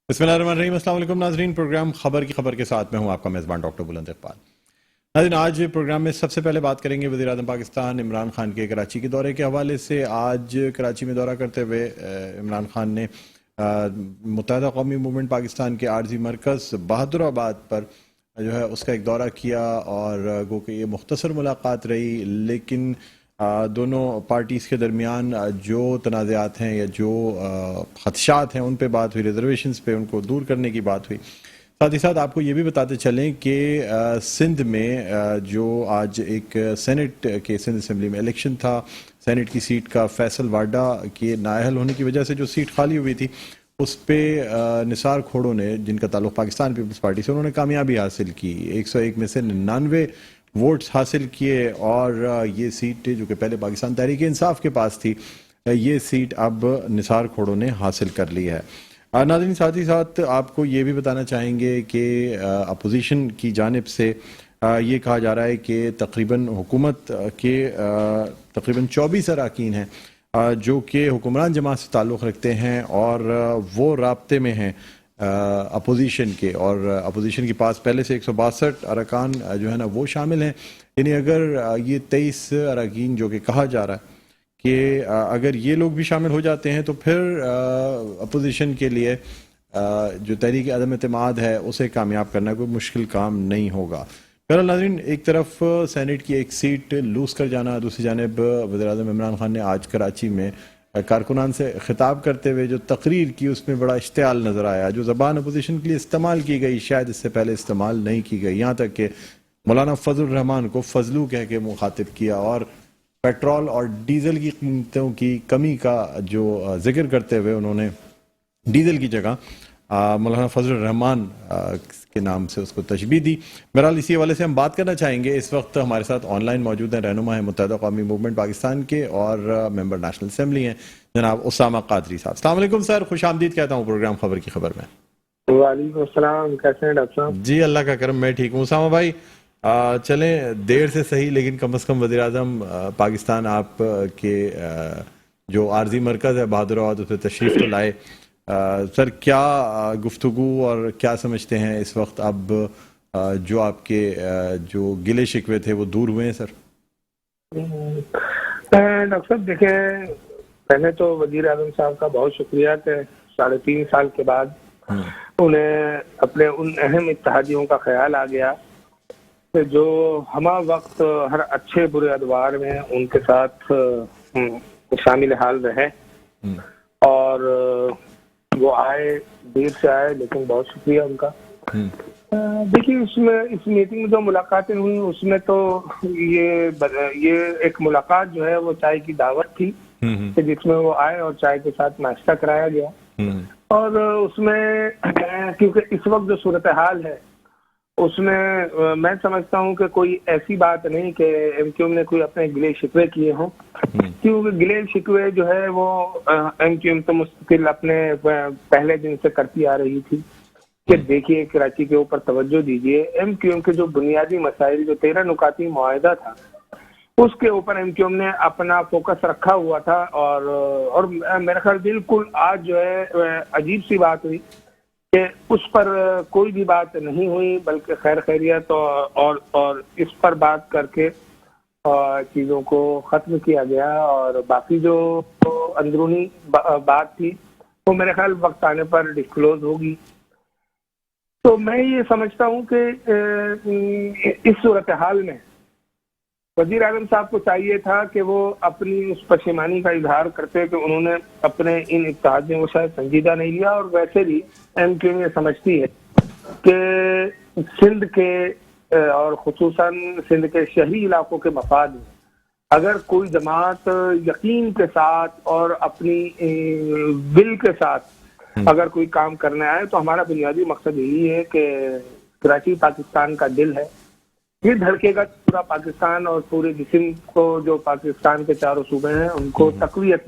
बिस्मिल्लाहिर्रहमानिर्रहीम। अस्सलाम वालेकुम नाज़रीन, प्रोग्राम खबर की खबर के साथ में हूँ आपका मेज़बान डॉक्टर बुलंद इकबाल। नाज़रीन, आज प्रोग्राम में सबसे पहले बात करेंगे वज़ीर आज़म पाकिस्तान इमरान खान के कराची के दौरे के हवाले से। आज कराची में दौरा करते हुए इमरान खान ने मुत्तहिदा कौमी मूवमेंट पाकिस्तान के आर्जी मरकज़ बहादुराबाद पर जो है उसका एक दौरा किया और गो कि ये मुख्तसर मुलाकात रही, लेकिन दोनों पार्टीज़ के दरमियान जो तनाज़ात हैं या जो ख़दशात हैं उन पे बात हुई, रिजर्वेशंस पे उनको दूर करने की बात हुई। साथ ही साथ आपको ये भी बताते चलें कि सिंध में जो आज एक सेनेट के सिंध असम्बली में इलेक्शन था, सेनेट की सीट का फैसल वाडा के नाअहल होने की वजह से जो सीट खाली हुई थी उस पर निसार खोड़ो ने, जिनका ताल्लुक़ पाकिस्तान पीपल्स पार्टी से, उन्होंने कामयाबी हासिल की। 101 में से 99 वोट्स हासिल किए और ये सीट जो कि पहले पाकिस्तान तहरीक इंसाफ के पास थी, ये सीट अब निसार खोड़ो ने हासिल कर ली है। नाज़रीन, साथ ही साथ आपको ये भी बताना चाहेंगे कि अपोजिशन की जानिब से ये कहा जा रहा है कि तकरीबन हुकूमत के तकरीबन 24 अरकान हैं जो कि हुक्मरान जमात से ताल्लुक़ रखते हैं और वो राब्ते में हैं अपोजिशन के, और अपोजिशन के पास पहले से 162 अरकान जो है ना वो शामिल हैं। यानी अगर ये 23 अरकान जो कि कहा जा रहा है कि अगर ये लोग भी शामिल हो जाते हैं तो फिर अपोजिशन के लिए जो तहरीक अदम एतमाद है उसे कामयाब करना कोई मुश्किल काम नहीं होगा। बहरहाल नाज़रीन, एक तरफ सेनेट की एक सीट लूज़ कर जाना, दूसरी जानिब वज़ीर आज़म इमरान खान ने आज कराची में कारकुनान से खिताब करते हुए जो तकरीर की उसमें बड़ा इश्तियाल नज़र आया। जो ज़बान अपोजिशन के लिए इस्तेमाल की गई शायद इससे पहले इस्तेमाल नहीं की गई, यहाँ तक कि मौलाना फजलुर रहमान को फजलू कह के मुखातिब किया और पेट्रोल और डीजल की कीमतों की कमी का जो जिक्र करते हुए उन्होंने डीजल की जगह मौलाना फजलुर रहमान के नाम से उसको तशबीह दी। बहरहाल इसी हवाले से हम बात करना चाहेंगे। इस वक्त हमारे साथ ऑनलाइन मौजूद हैं, रहनुमा है मुत्तहिदा कौमी मूवमेंट पाकिस्तान के और मेंबर नेशनल असम्बली हैं, जनाब उसामा कादरी साहब। अस्सलाम वालेकुम सर, खुश आमदीद कहता हूँ प्रोग्राम खबर की खबर में। वालेकुम अस्सलाम, कैसे हैं डॉक्टर साहब? जी अल्लाह का करम, मैं ठीक हूँ। उसामा भाई, चलें देर से सही लेकिन कम से कम वज़ीर आज़म पाकिस्तान आप के जो आर्जी मरकज़ है बहादुराबाद उस पर तशरीफ़ तो लाए। सर, क्या गुफ्तगू और क्या समझते हैं इस वक्त अब जो आपके जो गिले शिकवे थे वो दूर हुए हैं सर? डॉक्टर साहब देखें, पहले तो वजीर आज़म साहब का बहुत शुक्रिया कि 3.5 साल के बाद उन्हें अपने उन अहम इत्तेहादियों का ख्याल आ गया कि जो हमा वक्त हर अच्छे बुरे अदवार में उनके साथ शामिल हाल रहे, और वो आए, देर से आए लेकिन बहुत शुक्रिया उनका। देखिए, इसमें इस मीटिंग में जो मुलाकातें हुई उसमें तो ये एक मुलाकात जो है वो चाय की दावत थी कि जिसमें वो आए और चाय के साथ नाश्ता कराया गया। और उसमें क्योंकि इस वक्त जो सूरत हाल है उसमें मैं समझता हूँ कि कोई ऐसी बात नहीं कि एमक्यूएम ने कोई अपने गिले शिकवे किए हों, क्योंकि गिले शिकवे जो है वो एमक्यूएम तो मुस्तकिल अपने पहले दिन से करती आ रही थी कि देखिए कराची के ऊपर तवज्जो दीजिए। एमक्यूएम के जो बुनियादी मसाइल, जो 13 नुकाती मुआहिदा था, उसके ऊपर एमक्यूएम ने अपना फोकस रखा हुआ था। और मेरा ख्याल बिल्कुल आज जो है अजीब सी बात हुई कि उस पर कोई भी बात नहीं हुई, बल्कि खैर खैरियत और इस पर बात करके चीज़ों को ख़त्म किया गया। और बाकी जो अंदरूनी बात थी वो मेरे ख्याल वक्त आने पर डिस्क्लोज होगी। तो मैं ये समझता हूँ कि इस सूरत हाल में वज़ीर आज़म साहब को चाहिए था कि वो अपनी उस पशेमानी का इजहार करते कि उन्होंने अपने इन इत्तेहादियों को शायद संजीदा नहीं लिया। और वैसे भी एमक्यूएम ये समझती है कि सिंध के और खुसूसन सिंध के शहरी इलाकों के मफाद में अगर कोई जमात यकीन के साथ और अपनी विल के साथ अगर कोई काम करने आए तो हमारा बुनियादी मकसद यही है कि कराची पाकिस्तान का दिल है, ये धड़केगा पूरा पाकिस्तान और पूरे जिस्म को, जो पाकिस्तान के चारों सूबे हैं उनको तकवीयत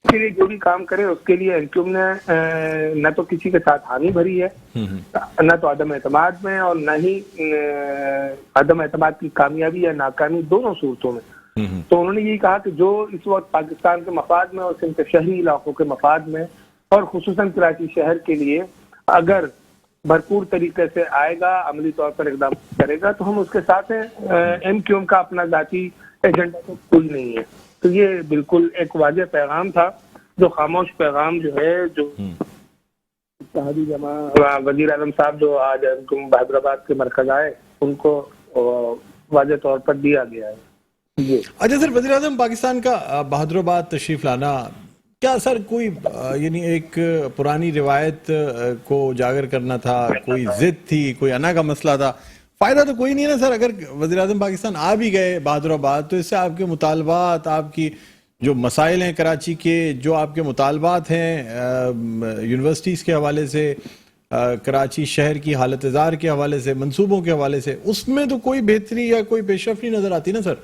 के लिए जो भी काम करे उसके लिए एमक्यूएम ने न तो किसी के साथ हामी भरी है, न तो अदम एतमाद में, और न ही अदम एतमाद की कामयाबी या नाकामी, दोनों सूरतों में। तो उन्होंने यही कहा कि जो इस वक्त पाकिस्तान के मफाद में और सिंध के शहरी इलाकों के मफाद में और खुसूसन कराची शहर के लिए अगर भरपूर तरीके से आएगा, अमली तौर पर इकदाम करेगा, तो हम उसके साथ हैं। एमक्यूएम का अपना जाती एजेंडा तो कोई नहीं है। तो ये बिल्कुल एक वाज़ेह पैगाम था, जो खामोश पैगाम जो है, जो इत्तेहादी जमा वजीर आज़म साहब जो आज हैदराबाद के मरकज आए, उनको वाज़ेह तौर पर दिया गया है। जी अच्छा सर, वज़ीर आज़म पाकिस्तान का बहादुराबाद तशरीफ लाना, क्या सर कोई यानी एक पुरानी रिवायत को उजागर करना था, कोई जिद थी, कोई अना का मसला था? फायदा तो कोई नहीं है ना सर, अगर वज़ीर आज़म पाकिस्तान आ भी गए बहादुराबाद, तो इससे आपके मुतालबात, आपकी जो मसाइल हैं कराची के, जो आपके मुतालबात हैं यूनिवर्सिटीज़ के हवाले से, कराची शहर की हालत ज़ार के हवाले से, मंसूबों के हवाले से, उसमें तो कोई बेहतरी या कोई पेशरफ नहीं नजर आती ना सर।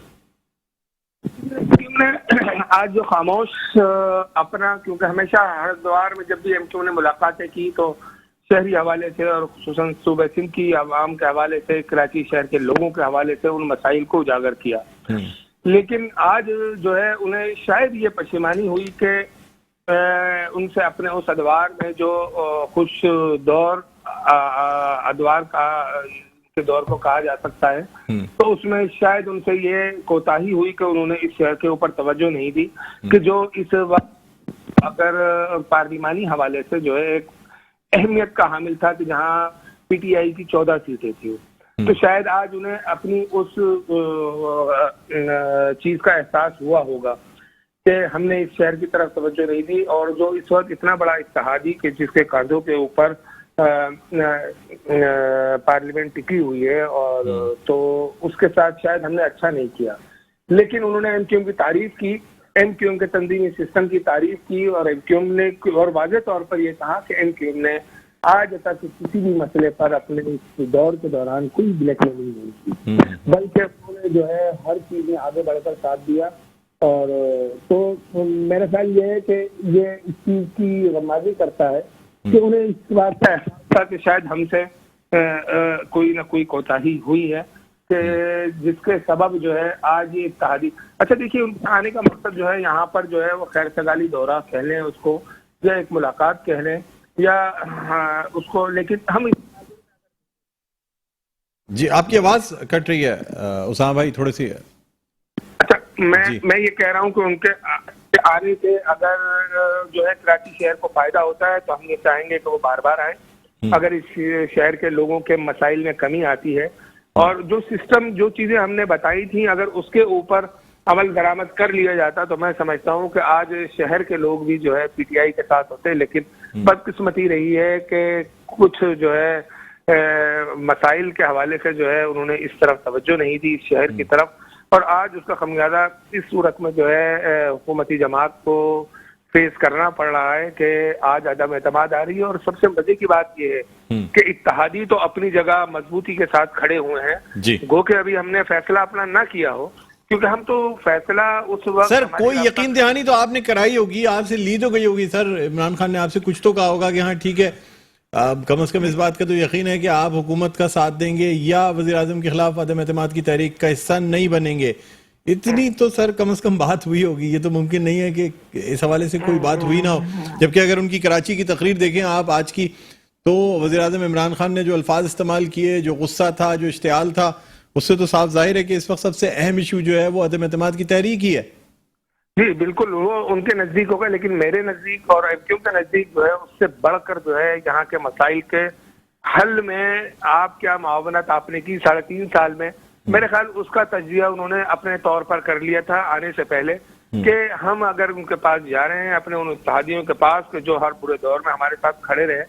आज जो खामोश अपना, क्योंकि हमेशा हरिद्वार में जब भी एमक्यू ने मुलाकातें की तो शहरी हवाले से और खुसूसन सूबे सिंध की आवाम के हवाले से, कराची शहर के लोगों के हवाले से उन मसाइल को उजागर किया। लेकिन आज जो है उन्हें शायद ये पशेमानी हुई कि उनसे अपने उस अदवार में जो खुश दौर अदवार का के दौर को कहा जा सकता है, तो उसमें शायद उनसे ये कोताही हुई कि उन्होंने इस शहर के ऊपर तवज्जो नहीं दी कि जो इस वक्त अगर पार्लिमानी हवाले से जो है एक अहमियत का हामिल था कि जहां पीटीआई की 14 सीटें थी, तो शायद आज उन्हें अपनी उस चीज का एहसास हुआ होगा कि हमने इस शहर की तरफ तवज्जो नहीं दी, और जो इस वक्त इतना बड़ा इत्तेहादी के जिसके कंधों के ऊपर पार्लियामेंट टिकी हुई है, और तो उसके साथ शायद हमने अच्छा नहीं किया। लेकिन उन्होंने एमक्यूएम की तारीफ की, एमक्यूएम के तंजीमी सिस्टम की तारीफ की, और एमक्यूएम ने और वाज़ेह तौर पर यह कहा कि एमक्यूएम ने आज तक किसी भी मसले पर अपने इस दौर के दौरान कोई ब्लैकमेलिंग नहीं की, बल्कि उन्होंने जो है हर चीज में आगे बढ़कर साथ दिया। और तो मेरा ख्याल ये है कि ये इस चीज की गमाजी करता है कि उन्हें इस बात का एहसास था कि शायद हमसे कोई ना कोई कोताही हुई है, कि जिसके सबब जो है आज ये इत्तेहादी। अच्छा देखिए, उनके आने का मकसद जो है यहाँ पर जो है वो खैर सगाली दौरा कह लें उसको, या एक मुलाकात कह लें, या उसको, लेकिन हम जी आपकी आवाज कट रही है उसामा भाई, थोड़ी सी। अच्छा, मैं ये कह रहा हूँ कि उनके आने से अगर जो है कराची शहर को फायदा होता है तो हम ये चाहेंगे कि वो बार बार आए। अगर इस शहर के लोगों के मसाइल में कमी आती है, और जो सिस्टम, जो चीजें हमने बताई थी, अगर उसके ऊपर अमल दरामद कर लिया जाता तो मैं समझता हूँ कि आज शहर के लोग भी जो है पीटीआई के साथ होते। लेकिन बदकिस्मती रही है कि कुछ जो है मसाइल के हवाले से जो है उन्होंने इस तरफ तवज्जो नहीं दी, इस शहर की तरफ, और आज उसका खमियाजा इस सूरत में जो है हुकूमती जमात को फेस करना पड़ रहा है कि आज अदम एतमाद आ रही है। और सबसे मजे की बात यह है कि इत्तेहादी तो अपनी जगह मजबूती के साथ खड़े हुए हैं, गो के अभी हमने फैसला अपना ना किया हो, क्योंकि हम तो फैसला उस वक्त सर कोई यकीन दहानी तो आपने कराई होगी, आपसे ली तो गई होगी सर, इमरान खान ने आपसे कुछ तो कहा होगा कि हाँ ठीक है, कम से कम इस बात का तो यकीन है कि आप हुकूमत का साथ देंगे या वज़ीर आज़म के खिलाफ अदम एतमाद की तहरीक का हिस्सा नहीं बनेंगे। इतनी तो सर कम से कम बात हुई होगी। ये तो मुमकिन नहीं है कि इस हवाले से कोई बात हुई ना हो। जबकि अगर उनकी कराची की तकरीर देखें आप आज की, तो वज़ीर आज़म इमरान खान ने जो अल्फाज इस्तेमाल किए, जो गुस्सा था, जो इश्तियाल था, उससे तो साफ जाहिर है कि इस वक्त सबसे अहम इशू जो है वो अदम एतमाद की तहरीक ही है। जी बिल्कुल, वो उनके नजदीक होगा, लेकिन मेरे नजदीक और एमक्यूएम के नजदीक जो है उससे बढ़कर जो है यहाँ के मसाइल के हल में आप क्या मुआवनत आपने की 3.5 साल में, मेरे ख्याल उसका तजजिया उन्होंने अपने तौर पर कर लिया था आने से पहले, कि हम अगर उनके पास जा रहे हैं, अपने उन इत्तेहादियों के पास कि जो हर बुरे दौर में हमारे साथ खड़े रहे,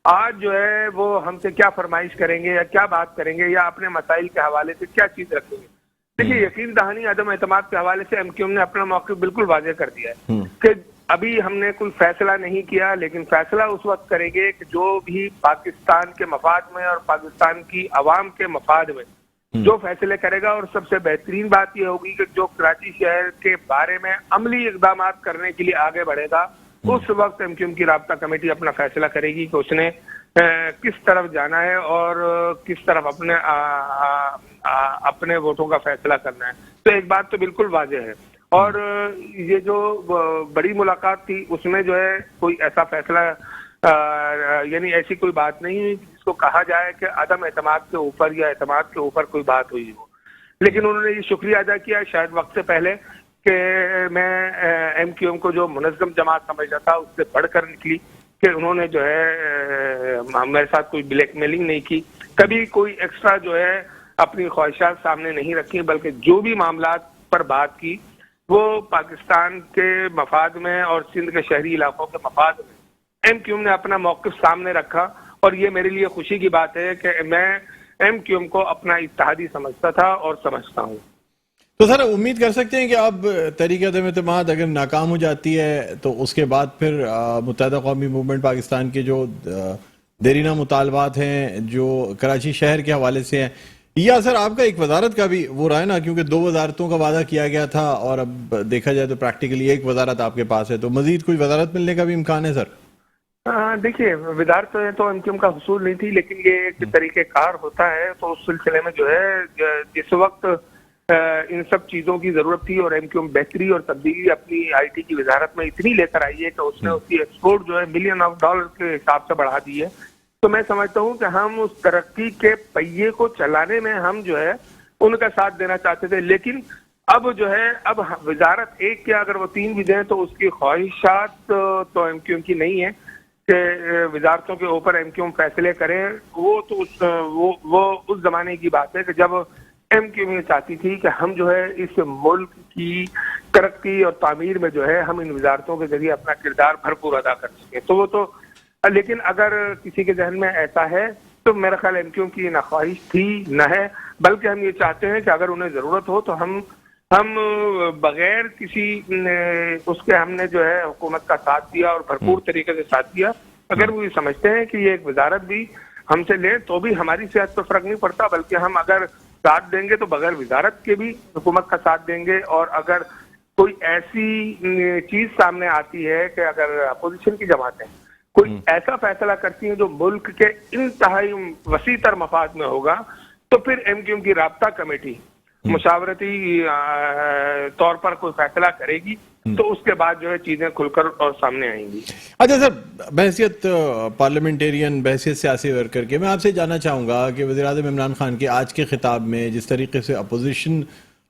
आज जो है वो हमसे क्या फरमाइश करेंगे या क्या बात करेंगे या अपने मसाइल के हवाले से क्या चीज रखेंगे। देखिए, यकीन दहानी अदम एतमाद के हवाले से एमक्यूएम ने अपना मौक़िफ़ बिल्कुल वाज़ेह कर दिया है कि अभी हमने कोई फैसला नहीं किया, लेकिन फैसला उस वक्त करेंगे कि जो भी पाकिस्तान के मफाद में और पाकिस्तान की आवाम के मफाद में जो फैसले करेगा। और सबसे बेहतरीन बात यह होगी कि जो कराची शहर के बारे में अमली इक़दाम करने के लिए आगे बढ़ेगा, उस वक्त एमक्यूएम की राब्ता कमेटी अपना फैसला करेगी कि उसने किस तरफ जाना है और किस तरफ अपने वोटों का फैसला करना है। तो एक बात तो बिल्कुल वाज़ेह है, और ये जो बड़ी मुलाकात थी उसमें जो है कोई ऐसा फैसला यानी ऐसी कोई बात नहीं हुई जिसको कहा जाए कि अदम एतमाद के ऊपर या एतमाद के ऊपर कोई बात हुई हो। लेकिन उन्होंने ये शुक्रिया अदा किया शायद वक्त से पहले कि मैं MQM को जो मुनज़्ज़म जमात समझता था उससे बढ़कर निकली, कि उन्होंने जो है मेरे साथ कोई ब्लैकमेलिंग नहीं की, कभी कोई एक्स्ट्रा जो है अपनी ख्वाहिशात सामने नहीं रखी, बल्कि जो भी मामलात पर बात की वो पाकिस्तान के मफाद में और सिंध के शहरी इलाकों के मफाद में MQM ने अपना मौक़िफ़ सामने रखा। और ये मेरे लिए खुशी की बात है कि मैं MQM को अपना इत्तेहादी समझता था और समझता हूँ। तो सर उम्मीद कर सकते हैं कि अब तहरीक अदम एतमाद अगर नाकाम हो जाती है तो उसके बाद फिर मुत्तहिदा कौमी मूवमेंट पाकिस्तान के जो देरीना मुतालबात हैं जो कराची शहर के हवाले से हैं, या सर आपका एक वजारत का भी वो रहा है ना, क्योंकि 2 वजारतों का वादा किया गया था और अब देखा जाए तो प्रैक्टिकली एक वजारत आपके पास है, तो मजीद कोई वजारत मिलने का भी इम्कान है सर? देखिए, वजारत तो MQM का हुसूल नहीं थी, लेकिन ये एक तरीक़ेकार होता है, तो उस सिलसिले में जो है जिस वक्त इन सब चीज़ों की ज़रूरत थी और MQM बेहतरी और तब्दीली अपनी IT की वजारत में इतनी लेकर आई है कि उसने उसकी एक्सपोर्ट जो है $मिलियन के हिसाब से बढ़ा दी है। तो मैं समझता हूँ कि हम उस तरक्की के पहिए को चलाने में हम जो है उनका साथ देना चाहते थे। लेकिन अब जो है अब वजारत एक के अगर वो 3 भी दें तो उसकी ख्वाहिशात तो MQM की नहीं है कि वजारतों के ऊपर MQM फैसले करें। वो तो वो उस जमाने की बात है कि जब MQM ये चाहती थी कि हम जो है इस मुल्क की तरक्की और तामीर में जो है हम इन वजारतों के जरिए अपना किरदार भरपूर अदा कर सकें। तो वो तो, लेकिन अगर किसी के जहन में ऐसा है तो मेरा ख्याल MQM की ना ख्वाहिश थी न है, बल्कि हम ये चाहते हैं कि अगर उन्हें ज़रूरत हो तो हम बगैर किसी उसके हमने जो है हुकूमत का साथ दिया और भरपूर तरीके से साथ दिया। अगर वो ये समझते हैं कि ये एक वजारत भी हमसे ले तो भी हमारी सेहत पर फर्क नहीं पड़ता, बल्कि हम अगर साथ देंगे तो बगैर वजारत के भी हुकूमत का साथ देंगे। और अगर कोई ऐसी चीज सामने आती है कि अगर अपोजिशन की जमातें कोई ऐसा फैसला करती हैं जो मुल्क के इंतहाई वसी तर मफाद में होगा, तो फिर MQM की राब्ता कमेटी मुशावरती तौर पर कोई फैसला करेगी, तो उसके बाद जो है चीजें खुलकर और सामने आएंगी। अच्छा सर, बहसियत पार्लियामेंटेरियन, बहसियत सियासी वर्कर के, मैं आपसे जानना चाहूँगा कि वज़ीर-ए-आज़म इमरान खान के आज के खिताब में जिस तरीके से अपोजिशन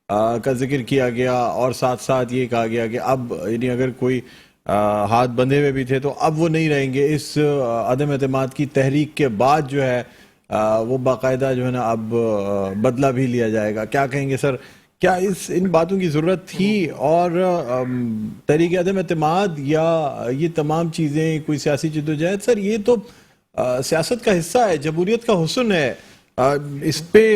का जिक्र किया गया और साथ साथ ये कहा गया कि अब यानी अगर कोई हाथ बंधे हुए भी थे तो अब वो नहीं रहेंगे, इस अदम एतमाद की तहरीक के बाद जो है वो बाकायदा जो है ना अब बदला भी लिया जाएगा। क्या कहेंगे सर, क्या इन बातों की ज़रूरत थी? और तहरीक अदम एतमाद या ये तमाम चीज़ें कोई सियासी जद्दोजहद, सर ये तो सियासत का हिस्सा है, जमहूरियत का हुस्न है, इस पे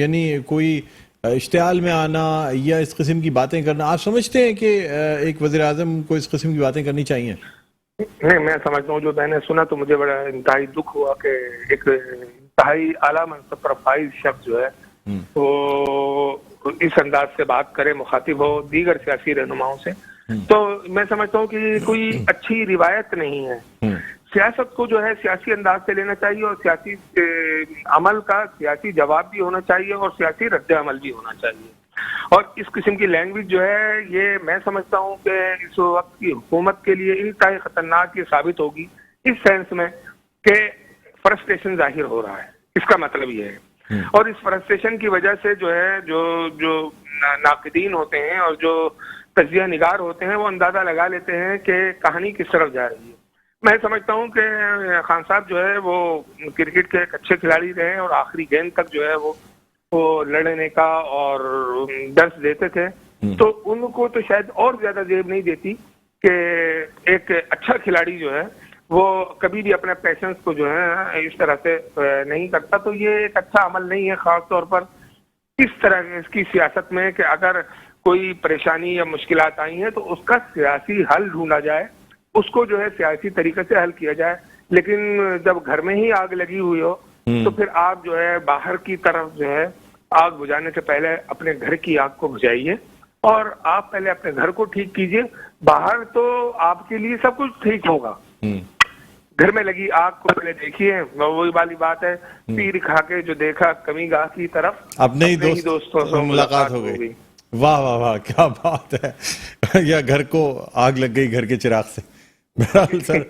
यानी कोई इश्तिहाल में आना या इस किस्म की बातें करना, आप समझते हैं कि एक वज़ीर आज़म को इस किस्म की बातें करनी चाहिए? नहीं, मैं समझता हूँ, जो मैंने सुना तो मुझे बड़ा इंतहाई दुख हुआ कि एक इंतहाई आला मनसब पर फाइज शख्स जो है वो इस अंदाज से बात करे, मुखातिब हो दीगर सियासी रहनुमाओं से, तो मैं समझता हूँ कि कोई अच्छी रिवायत नहीं है। सियासत को जो है सियासी अंदाज से लेना चाहिए और सियासी अमल का सियासी जवाब भी होना चाहिए और सियासी रद्द अमल भी होना चाहिए। और इस किस्म की लैंग्वेज जो है ये मैं समझता हूँ कि इस वक्त की हुकूमत के लिए इंतहाई खतरनाक ये साबित होगी, इस सेंस में कि फ्रस्ट्रेशन जाहिर हो रहा है, इसका मतलब ये है। और इस फ्रस्ट्रेशन की वजह से जो है जो नाक़दीन होते हैं और जो तजिया निगार होते हैं वो अंदाजा लगा लेते हैं कि कहानी किस तरफ जा रही है। मैं समझता हूँ कि खान साहब जो है वो क्रिकेट के एक अच्छे खिलाड़ी रहे और आखिरी गेंद तक जो है वो लड़ने का और दर्ज देते थे, तो उनको तो शायद और ज्यादा जेब नहीं देती कि एक अच्छा खिलाड़ी जो है वो कभी भी अपने पैशंस को जो है इस तरह से नहीं करता। तो ये एक अच्छा अमल नहीं है, खास तौर पर इस तरह की सियासत में कि अगर कोई परेशानी या मुश्किलात आई हैं तो उसका सियासी हल ढूंढा जाए, उसको जो है सियासी तरीके से हल किया जाए। लेकिन जब घर में ही आग लगी हुई हो तो फिर आप जो है बाहर की तरफ जो है आग बुझाने से पहले अपने घर की आग को बुझाइए और आप पहले अपने घर को ठीक कीजिए। बाहर तो आपके लिए सब कुछ ठीक होगा, घर में लगी आग को पहले देखिए। वही वाली बात है, पीर खा के जो देखा कमी गाह की तरफ, अपने ही दोस्तों से मुलाकात हो गई। वाह वाह वाह, क्या बात है। या घर को आग लग गई घर के चिराग से। बहरहाल सर,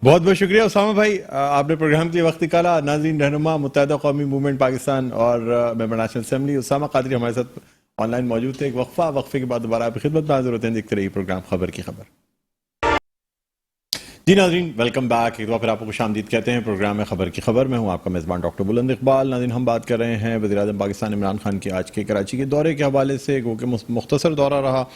बहुत बहुत शुक्रिया उसामा भाई, आपने प्रोग्राम के लिए वक्त निकाला। नाज़रीन, रहनुमा मुत्तहिदा कौमी मूवमेंट पाकिस्तान और member National Assembly Usama Qadri हमारे साथ ऑनलाइन मौजूद थे। एक वक्फे के बाद दोबारा आपकी खिदमत में हाजिर होते हैं। देखते रहिए प्रोग्राम खबर की खबर। जी नाज़रीन, वेलकम बैक। एक बार फिर आपको खुशामदीद कहते हैं प्रोग्राम में खबर की खबर में। हूँ आपका मेज़बान डॉक्टर बुलंद इकबाल। नाज़रीन, हम बात कर रहे हैं वज़ीर-ए-आज़म पाकिस्तान इमरान खान के आज के कराची के दौरे के हवाले से। गो के मुख्तसर दौरा रहा।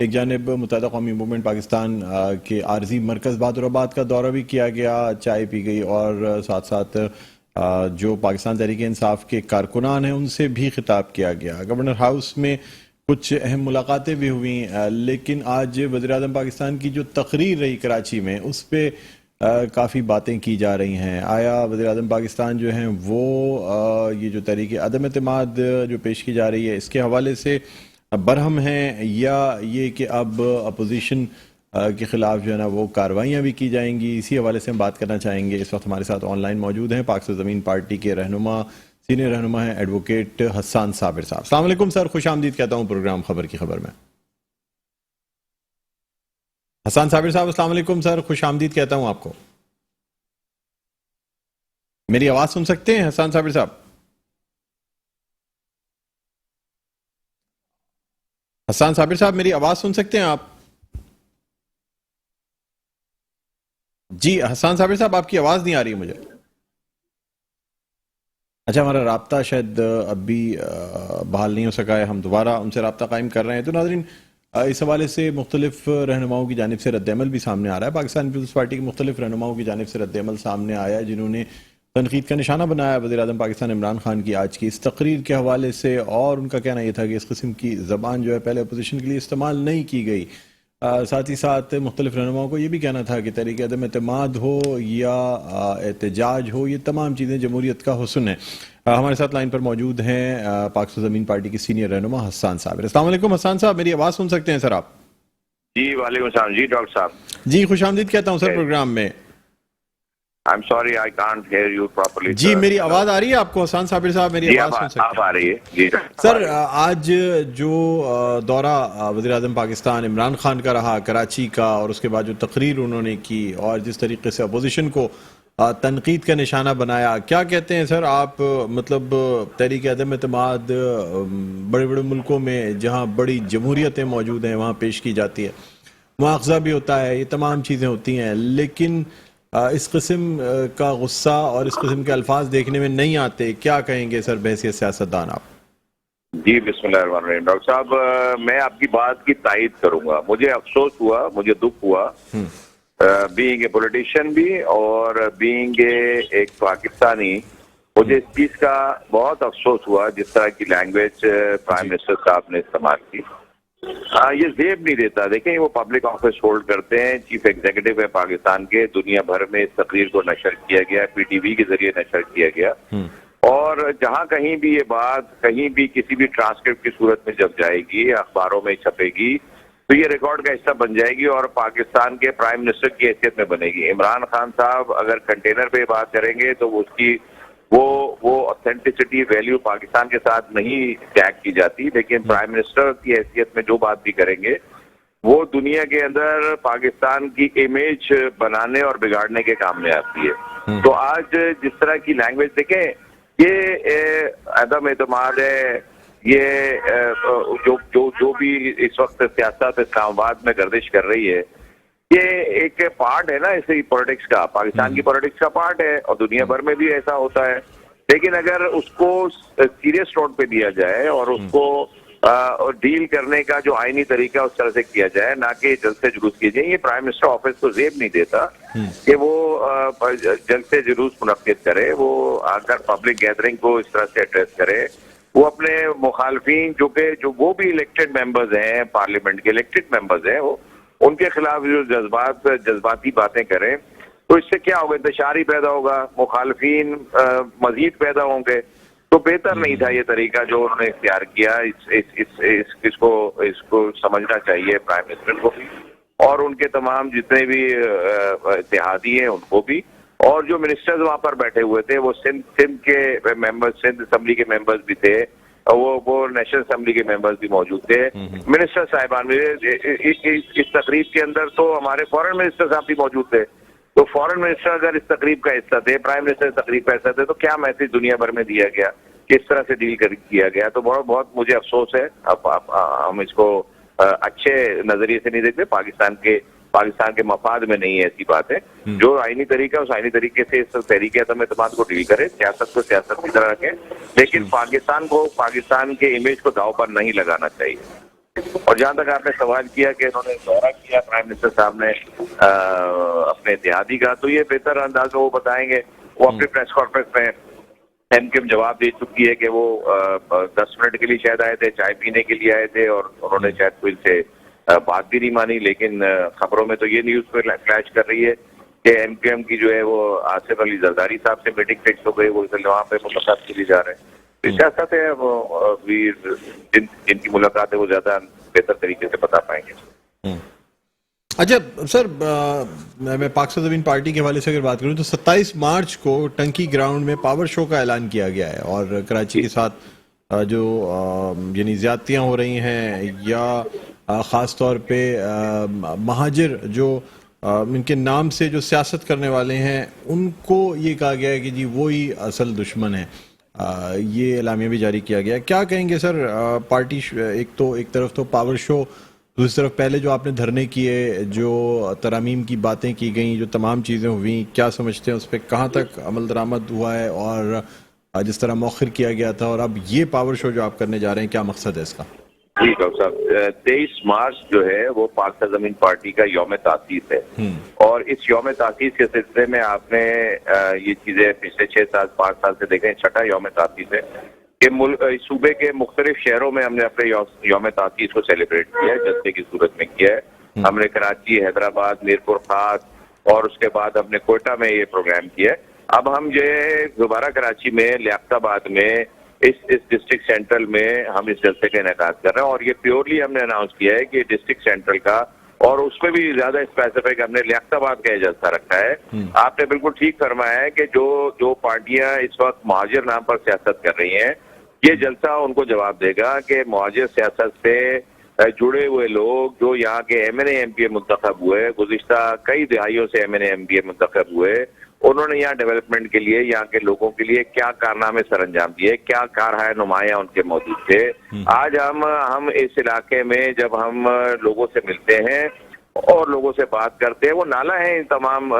एक जानिब मुत्तहिदा कौमी मूवमेंट पाकिस्तान के आर्जी मरकज़ बहादुराबाद का दौरा भी किया गया, चाय पी गई और साथ साथ जो पाकिस्तान तहरीक इंसाफ के कारकुनान हैं उनसे भी खिताब किया गया। गवर्नर हाउस में कुछ अहम मुलाकातें भी हुई, लेकिन आज वज़ीर-ए-आज़म पाकिस्तान की जो तकरीर रही कराची में उस पर काफ़ी बातें की जा रही हैं। आया वज़ीर-ए-आज़म पाकिस्तान जो हैं वो ये जो तहरीक अदम एतमाद जो पेश की जा रही है इसके हवाले से बरहम हैं, या ये कि अब अपोजिशन के खिलाफ जो है ना वो कार्रवाइयाँ भी की जाएंगी, इसी हवाले से हम बात करना चाहेंगे। इस वक्त हमारे साथ ऑनलाइन मौजूद हैं पाक से ज़मीन पार्टी के रहनुमा, सीनियर रहनुमा हैं एडवोकेट हसन साबिर साहब। अस्सलाम वालेकुम सर, खुश आमदीद कहता हूँ प्रोग्राम खबर की खबर में। हसन साबिर साहब, अस्सलाम वालेकुम सर, खुश आमदीद कहता हूँ आपको। मेरी आवाज़ सुन सकते हैं हसन साबिर साहब? हसन साबिर साहब, मेरी आवाज़ सुन सकते हैं आप? जी हसन साबिर साहब, आपकी आवाज़ नहीं आ रही है मुझे। अच्छा, हमारा राब्ता शायद अभी बहाल नहीं हो सका है, हम दोबारा उनसे राब्ता कायम कर रहे हैं। तो नाज़रीन, इस हवाले से मुख्तलिफ रहनुमाओं की जानिब से रद्दअमल भी सामने आ रहा है। पाकिस्तान पीपल्स पार्टी के मुख्तलिफ रहनुमाओं की जानिब से रद्दअमल सामने आया है, जिन्होंने तनकीद का निशाना बनाया वज़ीर-ए-आज़म पाकिस्तान इमरान खान की आज की इस तकरीर के हवाले से। और उनका कहना यह था कि इस किस्म की ज़बान जो है पहले अपोजिशन के लिए इस्तेमाल नहीं की गई। साथ ही साथ मुख्तलिफ रहनुमाओं को ये भी कहना था कि तहरीक अदम एतमाद हो या एहतजाज हो, ये तमाम चीज़ें जमहूरियत का हुस्न है। हमारे साथ लाइन पर मौजूद हैं पाक से ज़मीन पार्टी के सीनियर रहनुमा हसन साबिर। अस्सलाम वालेकुम हसन साहब, मेरी आवाज़ सुन सकते हैं सर आप? जी वालेकुम सलाम जी डॉक्टर साहब। जी खुशामदीद कहता हूँ सर प्रोग्राम में। I am sorry I can't hear you properly. जी मेरी आवाज़ आ रही है आपको हसन साबिर साहब? मेरी आवाज़ सुन सकते हैं? आप आ रही है जी सर। आज जो दौरा वज़ीर-ए-आज़म पाकिस्तान इमरान खान का रहा कराची का, और उसके बाद जो तकरीर उन्होंने की और जिस तरीके से अपोजिशन को तनकीद का निशाना बनाया, क्या कहते हैं सर आप? मतलब तहरीक अदम एतमाद बड़े बड़े मुल्कों में जहाँ बड़ी जमहूरियतें मौजूद हैं वहाँ पेश की जाती है, मुआवजा भी होता है, ये तमाम चीज़ें होती हैं, लेकिन इस किस्म का गुस्सा और इस किस्म के अल्फाज देखने में नहीं आते। क्या कहेंगे सर बहैसियत सियासतदान आप? जी बिस्मिल्लाहिर्रहमानिर्रहीम। डॉक्टर साहब, मैं आपकी बात की तायद करूंगा। मुझे अफसोस हुआ, मुझे दुख हुआ, बीइंग ए पॉलिटिशियन भी और बीइंग एक पाकिस्तानी, मुझे इस चीज का बहुत अफसोस हुआ जिस तरह की लैंग्वेज प्राइम मिनिस्टर साहब ने इस्तेमाल की। ये जेब नहीं देता। देखें, वो पब्लिक ऑफिस होल्ड करते हैं, चीफ एग्जीक्यूटिव है पाकिस्तान के। दुनिया भर में इस तकरीर को नशर किया गया, पीटीवी के जरिए नशर किया गया, और जहां कहीं भी ये बात कहीं भी किसी भी ट्रांसक्रिप्ट की सूरत में जब जाएगी, अखबारों में छपेगी, तो ये रिकॉर्ड का हिस्सा बन जाएगी और पाकिस्तान के प्राइम मिनिस्टर की हैसियत में बनेगी। इमरान खान साहब अगर कंटेनर पे बात करेंगे तो उसकी वो ऑथेंटिसिटी वैल्यू पाकिस्तान के साथ नहीं टैग की जाती, लेकिन प्राइम मिनिस्टर की हैसियत में जो बात भी करेंगे वो दुनिया के अंदर पाकिस्तान की इमेज बनाने और बिगाड़ने के काम में आती है। तो आज जिस तरह की लैंग्वेज देखें, ये अदम एतमाद है, ये जो भी इस वक्त सियासत इस्लामाबाद में गर्दिश कर रही है, ये एक पार्ट है ना इसी पॉलिटिक्स का, पाकिस्तान की पॉलिटिक्स का पार्ट है, और दुनिया भर में भी ऐसा होता है। लेकिन अगर उसको सीरियस नोट पे दिया जाए और उसको डील करने का जो आईनी तरीका उस तरह से किया जाए, ना कि जलसे जुलूस किए जाए, ये प्राइम मिनिस्टर ऑफिस को जेब नहीं देता कि वो जलसे जुलूस मुनक्किद करे, वो आकर पब्लिक गैदरिंग को इस तरह से एड्रेस करे, वो अपने मुखालफिन जो वो भी इलेक्टेड मेंबर्स हैं, पार्लियामेंट के इलेक्टेड मेंबर्स हैं, वो उनके खिलाफ जो जज्बाती बातें करें, तो इससे क्या होगा? इंतशार ही पैदा होगा, मुखालफिन मजीद पैदा होंगे। तो बेहतर नहीं था ये तरीका जो उन्होंने इख्तियार किया। इसको समझना चाहिए प्राइम मिनिस्टर को भी, और उनके तमाम जितने भी इत्तेहादी हैं उनको भी, और जो मिनिस्टर्स वहां पर बैठे हुए थे वो सिंध के मेंबर्स, सिंध असेंबली के मेंबर्स भी थे, वो नेशनल असेंबली के मेंबर्स भी मौजूद थे, मिनिस्टर साहिबान भी इस तकरीब के अंदर, तो हमारे फॉरेन मिनिस्टर साहब भी मौजूद थे। तो फॉरेन मिनिस्टर अगर इस तकरीब का हिस्सा थे, प्राइम मिनिस्टर इस तकरीब का हिस्सा थे, तो क्या मैसेज दुनिया भर में दिया गया, किस तरह से डील किया गया। तो बहुत मुझे अफसोस है। अब हम इसको अच्छे नजरिए से नहीं देखते, पाकिस्तान के मफाद में नहीं है, ऐसी बात है। जो आईनी तरीका है उस आईनी तरीके से इस तहरीक अदम एतमाद को डील करे, सियासत को सियासत की तरह रखें, लेकिन पाकिस्तान के इमेज को दांव पर नहीं लगाना चाहिए। और जहां तक आपने सवाल किया कि उन्होंने दौरा किया प्राइम मिनिस्टर साहब ने अपने इत्तेहादी का, तो ये बेहतर अंदाज में वो बताएंगे। वो अपने प्रेस कॉन्फ्रेंस में एमक्यूएम जवाब दे चुकी है कि वो 10 मिनट के लिए शायद आए थे, चाय पीने के लिए आए थे, और उन्होंने शायद कोई से बात भी नहीं मानी। लेकिन खबरों में तो ये न्यूज पे क्लैश कर रही है कि एमक्यूएम की जो है वो आसिफ अली जरदारी साहब से मीटिंग फिक्स हो गई, वो वहाँ पे मुलाकात के लिए जा रहे हैं। तो सियासत है, वो जिनकी मुलाकात है वो ज्यादा बेहतर तरीके से बता पाएंगे। अच्छा सर, मैं पाकिस्तान ज़मीन पार्टी के हवाले से अगर बात करूं तो 27 मार्च को टंकी ग्राउंड में पावर शो का ऐलान किया गया है, और कराची के साथ जो यानी ज्यादतियाँ हो रही हैं, या ख़ास तौर पे महाजिर जो इनके नाम से जो सियासत करने वाले हैं, उनको ये कहा गया है कि जी वो ही असल दुश्मन है। ये एलामिया भी जारी किया गया। क्या कहेंगे सर, पार्टी एक तरफ तो पावर शो, दूसरी तरफ पहले जो आपने धरने किए, जो तरामीम की बातें की गई, जो तमाम चीज़ें हुई, क्या समझते हैं उस पर कहाँ तक अमल दरामद हुआ है, और जिस तरह मौखिर किया गया था, और अब ये पावर शो जो आप करने जा रहे हैं, क्या मकसद है इसका? जी डॉक्टर साहब, 23 मार्च जो है वो पाकिस्तान ज़मीन पार्टी का यौम तासीस है, और इस यौम तासीस के सिलसिले में आपने ये चीजें पिछले 5 साल से देखें, छठा यौम तासीस है कि सूबे के मुख्तलिफ शहरों में हमने अपने यौम तासीस को सेलिब्रेट किया है, जलसे की सूरत में किया है। हमने कराची, हैदराबाद, मीरपुर खास, और उसके बाद हमने कोयटा में ये प्रोग्राम किया है। अब हम जो है दोबारा कराची में, लियाकताबाद में, इस डिस्ट्रिक्ट सेंट्रल में हम इस जलसे का इनेकाद कर रहे हैं, और ये प्योरली हमने अनाउंस किया है कि डिस्ट्रिक्ट सेंट्रल का, और उसमें भी ज्यादा स्पेसिफिक हमने लियाकताबाद का जलसा रखा है। आपने बिल्कुल ठीक फरमाया है कि जो पार्टियां इस वक्त मुहाजिर नाम पर सियासत कर रही हैं, ये जलसा उनको जवाब देगा कि मुहाजिर सियासत से जुड़े हुए लोग जो यहाँ के MNA MPA मुंतखब हुए, गुज़िश्ता कई दिहाइयों से MNA MPA मुंतखब हुए, उन्होंने यहाँ डेवलपमेंट के लिए, यहाँ के लोगों के लिए क्या कारनामे सर अंजाम दिए, क्या कारहाय नुमाया उनके मौजूद थे। आज हम इस इलाके में जब हम लोगों से मिलते हैं और लोगों से बात करते हैं, वो नाला है इन तमाम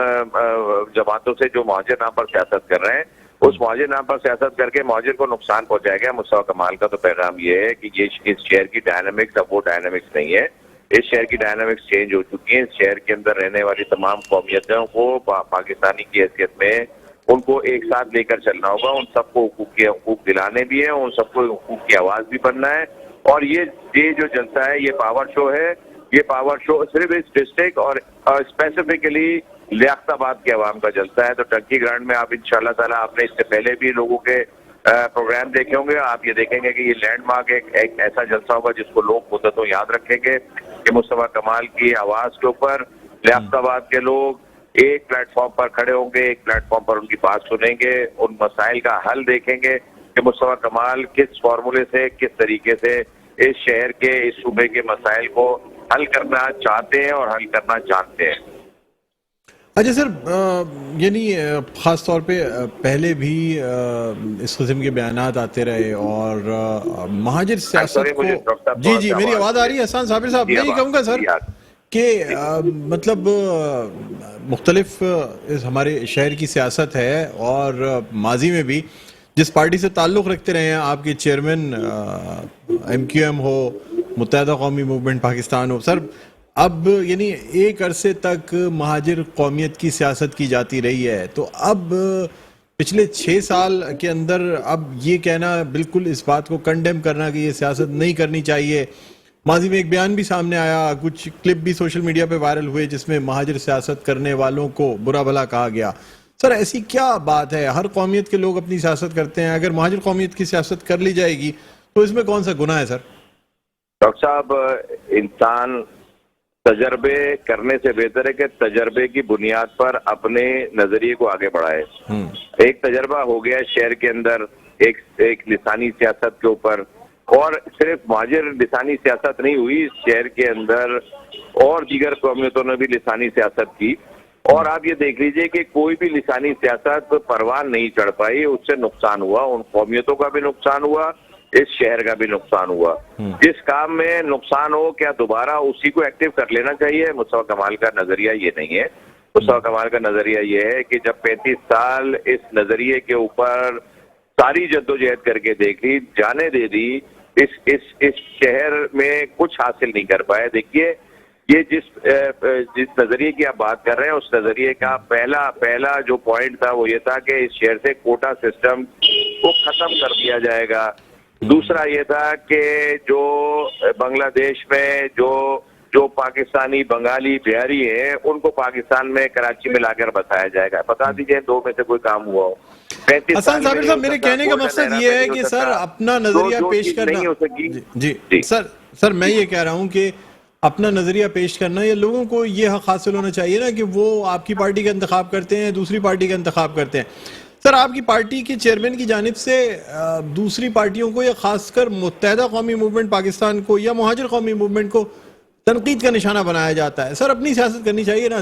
जमातों से जो मुहाजिर नाम पर सियासत कर रहे हैं। उस मुहाजिर नाम पर सियासत करके मुहाजिर को नुकसान पहुंचाया गया। मुस्तफा कमाल का तो पैगाम ये है कि ये इस शहर की डायनामिक्स अब वो डायनामिक्स नहीं है। इस शहर की डायनामिक्स चेंज हो चुकी है। इस शहर के अंदर रहने वाली तमाम कौमियतों को पाकिस्तानी की हैसियत में उनको एक साथ लेकर चलना होगा। उन सबको हुकूक दिलाने भी है, उन सबको हुकूक की आवाज भी बनना है। और ये जो जलसा है, ये पावर शो है। ये पावर शो सिर्फ इस डिस्ट्रिक्ट और स्पेसिफिकली लियाकताबाद के अवाम का जलसा है। तो टंकी ग्राउंड में आप इंशाल्लाह ताला, आपने इससे पहले भी लोगों के प्रोग्राम देखे होंगे, आप ये देखेंगे कि ये लैंडमार्क एक ऐसा जलसा होगा जिसको लोग मुद्दतों याद रखेंगे कि मुस्तफा कमाल की आवाज के ऊपर लियाकताबाद के लोग एक प्लेटफॉर्म पर खड़े होंगे, एक प्लेटफॉर्म पर उनकी बात सुनेंगे, उन मसाइल का हल देखेंगे कि मुस्तफा कमाल किस फॉर्मूले से, किस तरीके से इस शहर के, इस सूबे के मसाइल को हल करना चाहते हैं और हल करना जानते हैं। अच्छा सर, यानी ख़ास तौर पे पहले भी इस किस्म के बयानात आते रहे, और महाजिर सियासत को, जी मेरी आवाज़ आ रही है हसन साबिर साहब? मैं ये कहूँगा सर कि मतलब मुख्तलिफ हमारे शहर की सियासत है, और माजी में भी जिस पार्टी से ताल्लुक़ रखते रहे हैं, आपके चेयरमैन MQM हो, मुत्तहिदा कौमी मूवमेंट पाकिस्तान हो सर, अब यानी एक अरसे तक महाजिर कौमियत की सियासत की जाती रही है। तो अब पिछले 6 साल के अंदर अब ये कहना, बिल्कुल इस बात को कंडेम करना कि ये सियासत नहीं करनी चाहिए। माजी में एक बयान भी सामने आया, कुछ क्लिप भी सोशल मीडिया पे वायरल हुए जिसमें महाजिर सियासत करने वालों को बुरा भला कहा गया। सर ऐसी क्या बात है? हर कौमियत के लोग अपनी सियासत करते हैं, अगर महाजिर कौमियत की सियासत कर ली जाएगी तो इसमें कौन सा गुनाह है सर? डॉक्टर साहब, इंसान तजर्बे करने से बेहतर है कि तजर्बे की बुनियाद पर अपने नजरिए को आगे बढ़ाए। एक तजर्बा हो गया शहर के अंदर एक लिसानी सियासत के ऊपर, और सिर्फ महाजिर लिसानी सियासत नहीं हुई, इस शहर के अंदर और दीगर कौमियतों ने भी लिसानी सियासत की। और आप ये देख लीजिए कि कोई भी लिसानी सियासत परवान नहीं चढ़ पाई, उससे नुकसान हुआ, उन कौमियतों का भी नुकसान हुआ, इस शहर का भी नुकसान हुआ। जिस काम में नुकसान हो क्या दोबारा उसी को एक्टिव कर लेना चाहिए? मुस्तफा कमाल का नजरिया ये नहीं है। मुस्तफा कमाल का नजरिया ये है कि जब 35 साल इस नजरिए के ऊपर सारी जद्दोजहद करके देख ली, जाने दे दी, इस शहर में कुछ हासिल नहीं कर पाए। देखिए, ये जिस नजरिए की आप बात कर रहे हैं, उस नजरिए का पहला जो पॉइंट था वो ये था कि इस शहर से कोटा सिस्टम को खत्म कर दिया जाएगा। दूसरा ये था कि जो बांग्लादेश में जो पाकिस्तानी बंगाली बिहारी हैं, उनको पाकिस्तान में कराची में लाकर बसाया जाएगा। बता दीजिए दो में से कोई काम हुआ हो। हसन साबिर साहब, मेरे कहने का मकसद ये है कि सर अपना नजरिया पेश करना। जी सर, मैं ये कह रहा हूँ कि अपना नजरिया पेश करना, या लोगों को ये हक हासिल होना चाहिए ना कि वो आपकी पार्टी का इंतखाब करते हैं, दूसरी पार्टी का इंतखाब करते हैं। सर, आपकी पार्टी के चेयरमैन की जानिब से दूसरी पार्टियों को, या खासकर मुत्तहदा कौमी मूवमेंट पाकिस्तान को या मुहाजिर कौमी मूवमेंट को तनकीद का निशाना बनाया जाता है। सर, अपनी सियासत करनी चाहिए ना,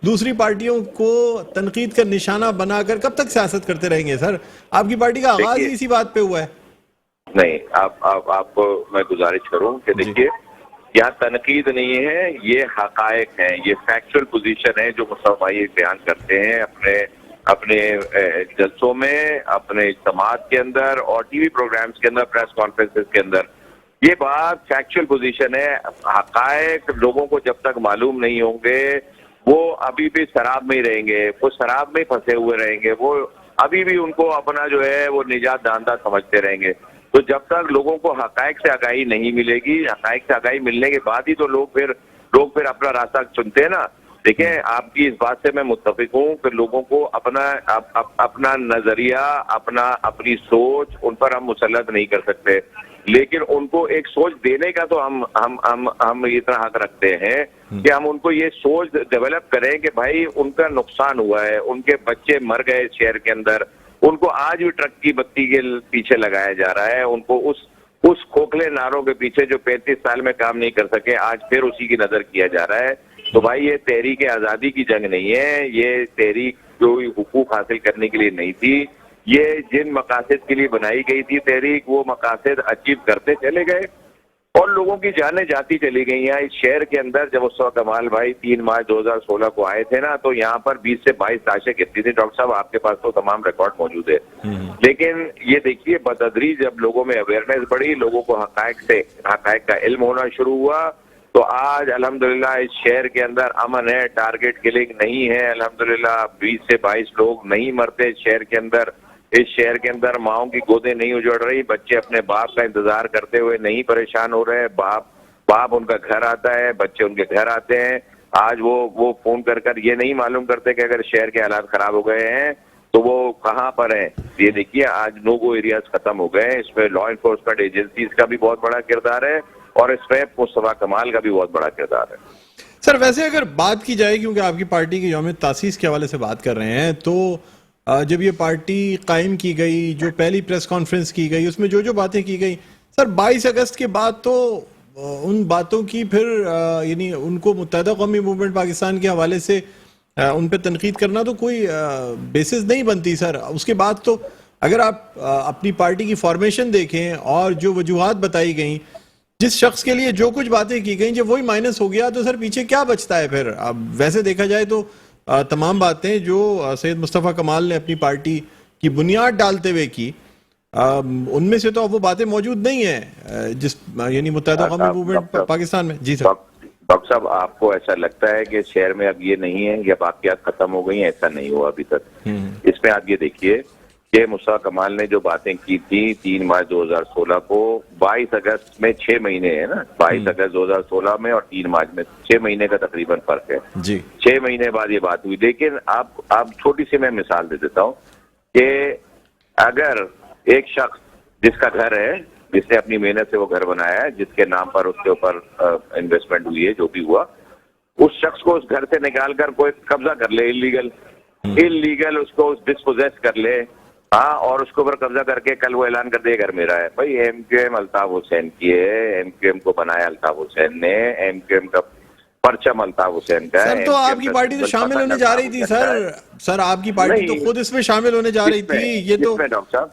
दूसरी पार्टियों को तनकीद का निशाना बनाकर कब तक सियासत करते रहेंगे? सर, आपकी पार्टी का आगाज ही इसी बात पे हुआ है। नहीं, आपको मैं गुजारिश करूं कि देखिए, यहाँ तनकीद नहीं है, ये हकायक है, ये फैक्चुअल पोजीशन है जो मुस्तफा भाई बयान करते हैं अपने जलसों में, अपने इज्तिमात के अंदर और टीवी प्रोग्राम्स के अंदर, प्रेस कॉन्फ्रेंसेस के अंदर। ये बात फैक्चुअल पोजीशन है। हकायक लोगों को जब तक मालूम नहीं होंगे, वो अभी भी शराब में ही रहेंगे, वो शराब में फंसे हुए रहेंगे, वो अभी भी उनको अपना जो है वो निजात दांदा समझते रहेंगे। तो जब तक लोगों को हकायक से आगाही नहीं मिलेगी, हकायक से आगाही मिलने के बाद ही तो लोग फिर अपना रास्ता चुनते हैं ना। देखिए, आपकी इस बात से मैं मुत्तफिक हूँ कि लोगों को अपना नजरिया, अपनी सोच उन पर हम मुसल्लत नहीं कर सकते, लेकिन उनको एक सोच देने का तो हम इतना हक रखते हैं कि हम उनको ये सोच डेवलप करें कि भाई उनका नुकसान हुआ है, उनके बच्चे मर गए शहर के अंदर, उनको आज भी ट्रक की बत्ती के पीछे लगाया जा रहा है, उनको उस खोखले नारों के पीछे जो 35 साल में काम नहीं कर सके, आज फिर उसी की नजर किया जा रहा है। तो भाई, ये तहरीक आजादी की जंग नहीं है, ये तहरीक जो हुकूक हासिल करने के लिए नहीं थी, ये जिन मकासद के लिए बनाई गई थी तहरीक, वो मकासद अचीव करते चले गए और लोगों की जानें जाती चली गई हैं। इस शहर के अंदर जब मुस्तफा कमाल भाई 3 मार्च 2016 को आए थे ना, तो यहाँ पर 20 से 22 लाशें गिरती थी। डॉक्टर साहब, आपके पास तो तमाम रिकॉर्ड मौजूद है। लेकिन ये देखिए, बतदरीज जब लोगों में अवेयरनेस बढ़ी, लोगों को हकायक का इल्म होना शुरू हुआ, तो आज अल्हम्दुलिल्लाह इस शहर के अंदर अमन है, टारगेट किलिंग नहीं है। अल्हम्दुलिल्लाह 20 से 22 लोग नहीं मरते शहर के अंदर। इस शहर के अंदर माओं की गोदें नहीं उजड़ रही, बच्चे अपने बाप का इंतजार करते हुए नहीं परेशान हो रहे। बाप उनका घर आता है, बच्चे उनके घर आते हैं। आज वो फोन कर ये नहीं मालूम करते कि अगर शहर के हालात खराब हो गए हैं तो वो कहाँ पर हैं। ये देखिए, आज नो गो एरियाज खत्म हो गए हैं। इसमें लॉ एनफोर्समेंट एजेंसीज का भी बहुत बड़ा किरदार है और इसमें मुस्तफा कमाल का भी बहुत बड़ा किरदार है। सर, वैसे अगर बात की जाए, क्योंकि आपकी पार्टी के यौम तासीस के हवाले से बात कर रहे हैं, तो जब ये पार्टी कायम की गई, जो पहली प्रेस कॉन्फ्रेंस की गई, उसमें जो बातें की गई, सर 22 अगस्त के बाद तो उन बातों की फिर यानी उनको मुत्तहदा कौमी मूवमेंट पाकिस्तान के हवाले से उन पे तनकीद करना तो कोई बेसिस नहीं बनती सर। उसके बाद तो अगर आप अपनी पार्टी की फॉर्मेशन देखें और जो वजूहात बताई गई, जिस शख्स के लिए जो कुछ बातें की गई, जब वही माइनस हो गया तो सर पीछे क्या बचता है फिर? अब वैसे देखा जाए तो तमाम बातें जो सैयद मुस्तफ़ा कमाल ने अपनी पार्टी की बुनियाद डालते हुए की, उनमें से तो अब वो बातें मौजूद नहीं है जिस यानी मुत्तहदा कौमी मूवमेंट पाकिस्तान में। जी सर। डॉक्टर साहब, आपको ऐसा लगता है कि शहर में अब ये नहीं है या बाकियात खत्म हो गई हैं? ऐसा नहीं हुआ अभी तक। इसमें आप ये देखिए कि मुस्तफ़ा कमाल ने जो बातें की थी 3 मार्च 2016 को, 22 अगस्त में 6 महीने है ना, 22 अगस्त 2016 में और 3 मार्च में 6 महीने का तकरीबन फर्क है जी। 6 महीने बाद ये बात हुई। लेकिन आप छोटी सी मैं मिसाल दे देता हूँ कि अगर एक शख्स जिसका घर है, जिसने अपनी मेहनत से वो घर बनाया है, जिसके नाम पर उसके ऊपर इन्वेस्टमेंट हुई है, जो भी हुआ, उस शख्स को उस घर से निकाल कर कोई कब्जा कर ले, इलीगल उसको डिस्पोजेस कर ले, हाँ, और उसके ऊपर कब्जा करके कल वो ऐलान कर दिया घर मेरा है। भाई एमक्यूएम अल्ताफ हुसैन की है, एमक्यूएम को बनाया अल्ताफ हुसैन ने, एमक्यूएम का परचम अल्ताफ हुसैन का है। सर तो आपकी पार्टी तो शामिल होने जा रही थी सर आपकी पार्टी तो खुद इसमें शामिल होने जा रही थी। ये तो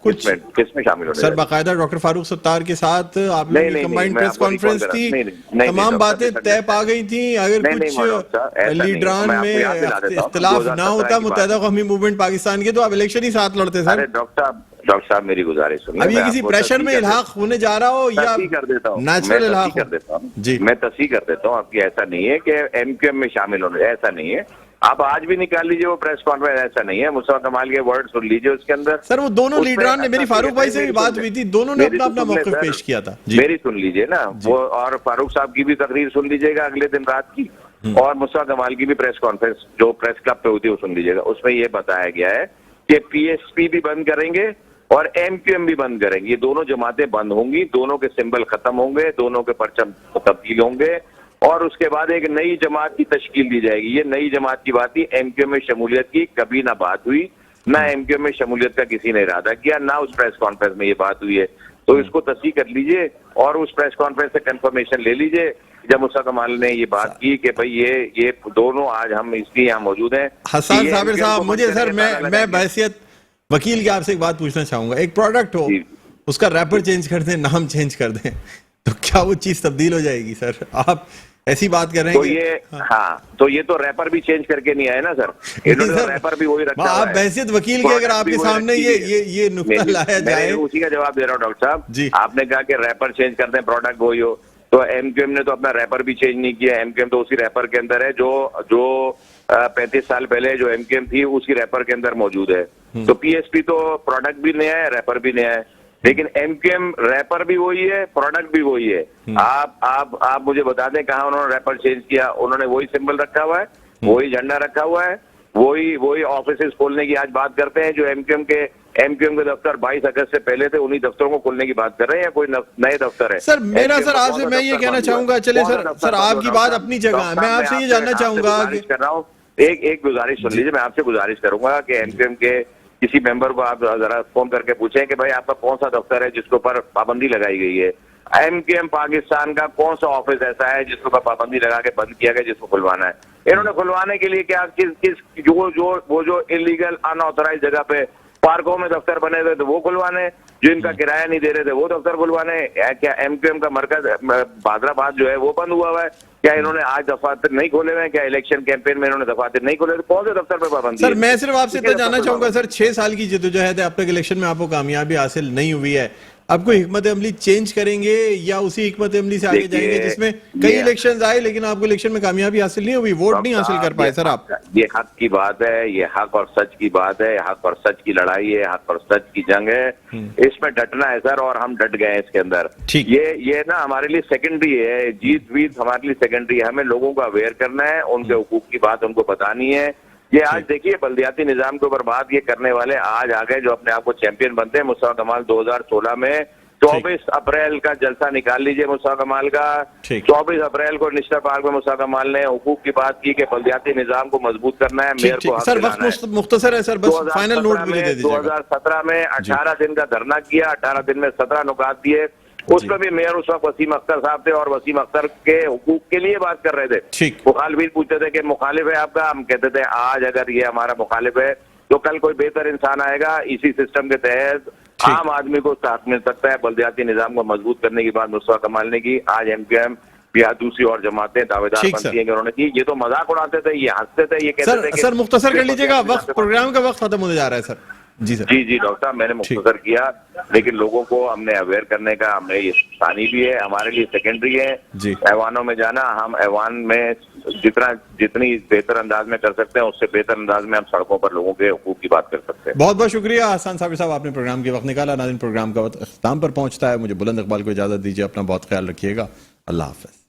कुछ किसमें शामिल होने सर बाकायदा डॉक्टर फारूक सत्तार के साथ आप लोगों की कंबाइंड प्रेस कॉन्फ्रेंस थी, तमाम बातें तय पा गई थी। अगर कुछ लीडरान में इख्तिलाफ ना होता मुत्तहिदा कौमी मूवमेंट पाकिस्तान के, तो आप इलेक्शन ही साथ लड़ते सर। डॉक्टर साहब मेरी गुजारिश सुनिए। अब ये किसी प्रेशर में इल्हाक होने जा रहा हो या कर देता हूँ, नेचुरल इल्हाक कर देता हूँ जी, मैं तस्वीर कर देता हूँ आपकी। ऐसा नहीं है कि एमक्यूएम में शामिल होने, ऐसा नहीं है। आप आज भी निकाल लीजिए वो प्रेस कॉन्फ्रेंस, ऐसा नहीं है। मुस्तफा कमाल के वर्ड सुन लीजिए उसके अंदर। सर वो दोनों लीडरान ने, मेरी फारूक भाई से भी बात हुई थी, दोनों ने अपना अपना मौक़िफ़ पेश किया था। मेरी सुन लीजिए ना वो, और फारूक साहब की भी तकरीर सुन लीजिएगा अगले दिन रात की, और मुस्तफा कमाल की भी प्रेस कॉन्फ्रेंस जो प्रेस क्लब पे होती है वो सुन लीजिएगा। उसमें ये बताया गया है कि पीएसपी भी बंद करेंगे और एमक्यूएम भी बंद करेंगे। ये दोनों जमातें बंद होंगी, दोनों के सिंबल खत्म होंगे, दोनों के परचम तब्दील होंगे, और उसके बाद एक नई जमात की तश्कील दी जाएगी। ये नई जमात की बात थी, एमक्यूएम में शमूलियत की कभी ना बात हुई, ना एमक्यूएम में शमूलियत का किसी ने इरादा किया, ना उस प्रेस कॉन्फ्रेंस में ये बात हुई है। तो इसको तस्दीक कर लीजिए और उस प्रेस कॉन्फ्रेंस से कंफर्मेशन ले लीजिए जब मुस्तफा कमाल ने ये बात की कि भाई ये दोनों आज हम इसलिए यहाँ मौजूद हैं। हसन साबिर साहब, मुझे सर मैं बहसियत वकील के आपसे एक बात पूछना चाहूंगा। एक प्रोडक्ट हो, उसका रैपर चेंज कर दें, नाम चेंज कर दें, तो क्या वो चीज तब्दील हो जाएगी सर? आप ऐसी बात कर रहे हैं तो ये हाँ, तो ये तो रैपर भी चेंज करके नहीं आए ना सर, इन्होंने रैपर भी वही रखा है। आप बहसियत वकील के अगर आपके सामने ये नुक्ता लाया जाए, उसी का जवाब दे रहा हूँ डॉक्टर साहब जी। आपने कहा कि रैपर चेंज कर दें, प्रोडक्ट वही हो, तो एमक्यूएम ने तो अपना रैपर भी चेंज नहीं किया। एमक्यूएम तो उसी रैपर के अंदर है जो 35 साल पहले जो एमक्यूएम थी उसी रैपर के अंदर मौजूद है। तो पीएसपी तो प्रोडक्ट भी नया है, रैपर भी नया है, लेकिन एमक्यूएम रैपर भी वही है, प्रोडक्ट भी वही है। आप मुझे बता दें कहाँ उन्होंने रैपर चेंज किया? उन्होंने वही सिंबल रखा हुआ है, वही झंडा रखा हुआ है, वही ऑफिस खोलने की आज बात करते हैं। जो एमक्यूएम के दफ्तर 22 अगस्त से पहले थे, उन्हीं दफ्तरों को खोलने की बात कर रहे हैं, या कोई नए दफ्तर है? सर मेरा सर आपसे मैं ये कहना चाहूंगा, चले सर आपकी बात अपनी जगह है, मैं आपसे ये जानना चाहूंगा कर रहा हूँ, एक गुजारिश सुन लीजिए। मैं आपसे गुजारिश करूंगा कि एमक्यूएम के किसी मेंबर को आप जरा फोन करके पूछें कि भाई आपका कौन सा दफ्तर है जिसके ऊपर पाबंदी लगाई गई है। एमक्यूएम पाकिस्तान का कौन सा ऑफिस ऐसा है जिसके ऊपर पाबंदी लगा के बंद किया गया, जिसको खुलवाना है? इन्होंने खुलवाने के लिए क्या किस जो इलीगल अनऑथराइज जगह पे पार्कों में दफ्तर बने थे तो वो खुलवाने, जो इनका किराया नहीं दे रहे थे वो दफ्तर खुलवाने। क्या एमक्यूएम का मरकज भादराबाद जो है वो बंद हुआ है? क्या इन्होंने आज दफातर नहीं खोले हुए हैं? क्या इलेक्शन कैंपेन में इन्होंने दफातर नहीं खोले? कौन से दफ्तर पे पाबंदी? सर मैं सिर्फ आपसे इतना जानना चाहूंगा सर, 6 साल की जद्दोजहद है, अब तक इलेक्शन में आपको कामयाबी हासिल नहीं हुई है, आपको हिकमत अमली चेंज करेंगे या उसी हिकमत अमली से आगे जाएंगे जिसमें कई इलेक्शंस आए लेकिन आपको इलेक्शन में कामयाबी हासिल नहीं हुई, वोट नहीं हासिल कर पाए? सर आप, ये हक की बात है, ये हक और सच की बात है, हक और सच की लड़ाई है, हक और सच की जंग है, इसमें डटना है सर, और हम डट गए हैं इसके अंदर। ये ना हमारे लिए सेकेंडरी है, जीत वीत हमारे लिए सेकेंडरी है। हमें लोगों को अवेयर करना है, उनके हुकूक की बात उनको बतानी है। ये आज देखिए बल्दियाती निजाम के ऊपर बात ये करने वाले आज आ गए जो अपने आप को चैंपियन बनते हैं। मुस्तफा कमाल 2016 में 24 अप्रैल का जलसा निकाल लीजिए मुस्तफा कमाल का। 24 अप्रैल को निश्चित पार्क में मुस्तफा कमाल ने हुकूक की बात की कि बल्दियाती निजाम को मजबूत करना है, मेयर को सर वक्त मुख्तसर है सर, बस फाइनल नोट मुझे दे दीजिए। 2017 में 18 दिन का धरना किया, 18 दिन में 17 नुकात दिए। उसमें भी मेयर उस वक्त वसीम अख्तर साहब थे और वसीम अख्तर के हुकूक के लिए बात कर रहे थे। मुखालिफिन पूछते थे कि मुखालिफ है आपका, हम कहते थे आज अगर ये हमारा मुखालिफ है तो कल कोई बेहतर इंसान आएगा, इसी सिस्टम के तहत आम आदमी को साथ मिल सकता है। बल्दियाती निजाम को मजबूत करने की बात मुस्तफा कमाल ने की। आज एमक्यूएम या दूसरी और जमातें दावेदार बनती हैं कि उन्होंने की। ये तो मजाक उड़ाते थे, ये हंसते थे, ये कहते थे। सर मुख्तसर कर लीजिएगा, वक्त प्रोग्राम का वक्त खत्म होने जा रहा है सर। जी सर। जी डॉक्टर साहब, मैंने मुख्तसर किया, लेकिन लोगों को हमने अवेयर करने का हमने ये सानी भी है, हमारे लिए सेकेंडरी है। ऐवानों में जाना, हम ऐवान में जितनी बेहतर अंदाज में कर सकते हैं उससे बेहतर अंदाज में हम सड़कों पर लोगों के हुकूक की बात कर सकते हैं। बहुत बहुत शुक्रिया हसन साबिर साहब, आपने प्रोग्राम के वक्त निकाला। नाज़रीन, प्रोग्राम का वक्त इख्तिताम पर पहुंचता है, मुझे बुलंद इकबाल को इजाजत दीजिए, अपना बहुत ख्याल रखिएगा, अल्लाह हाफ़िज़।